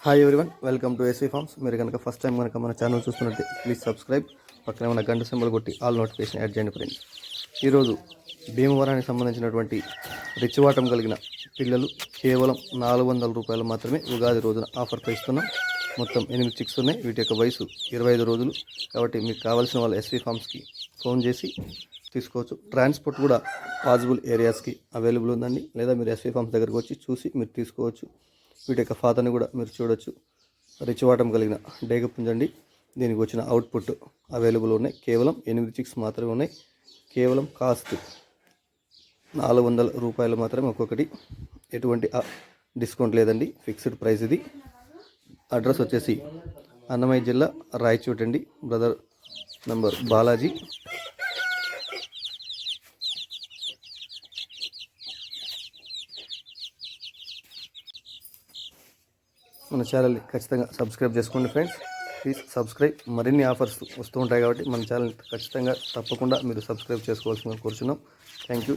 Hi everyone, welcome to SV farms. మీరు కనుక first time కనుక మన ఛానల్ చూస్తున్నట్టే ప్లీజ్ సబ్స్క్రైబ్, పక్కనే ఉన్న గంట సింబల్ కొట్టి ఆల్ నోటిఫికేషన్ యాడ్ చేయండి ఫ్రెండ్స్. ఈరోజు భీమవరానికి సంబంధించినటువంటి రిచ్చివాటం కలిగిన పిల్లలు కేవలం 400 రూపాయలు మాత్రమే ఉగాది రోజున ఆఫర్తో ఇస్తున్నాం. మొత్తం 8 చిక్స్ ఉన్నాయి. వీటి యొక్క వయసు 25 రోజులు. కాబట్టి మీకు కావాల్సిన వాళ్ళు ఎస్వి ఫార్మ్స్కి ఫోన్ చేసి తీసుకోవచ్చు. ట్రాన్స్పోర్ట్ కూడా పాసిబుల్ ఏరియాస్కి అవైలబుల్ ఉందండి. లేదా మీరు ఎస్వి ఫార్మ్స్ దగ్గరకు వచ్చి చూసి మీరు తీసుకోవచ్చు. వీటి యొక్క ఫాదర్ని కూడా మీరు చూడొచ్చు. రిచ్చివాటం కలిగిన డేగ పుంజండి. దీనికి వచ్చిన అవుట్పుట్ అవైలబుల్ ఉన్నాయి. కేవలం 8 చిక్స్ మాత్రమే ఉన్నాయి. కేవలం కాస్ట్ 400 రూపాయలు మాత్రమే ఒక్కొక్కటి. ఎటువంటి డిస్కౌంట్ లేదండి, ఫిక్స్డ్ ప్రైస్ ఇది. అడ్రస్ వచ్చేసి అన్నమయ్య జిల్లా రాయచోటి అండి. Brother number Balaji. మన ఛానల్ని ఖచ్చితంగా సబ్స్క్రైబ్ చేసుకోండి ఫ్రెండ్స్. Please subscribe. మరిన్ని ఆఫర్స్ వస్తూ ఉంటాయి కాబట్టి మన ఛానల్ ఖచ్చితంగా తప్పకుండా మీరు సబ్స్క్రైబ్ చేసుకోవాల్సిందిగా కోరుచున్నాం. Thank you.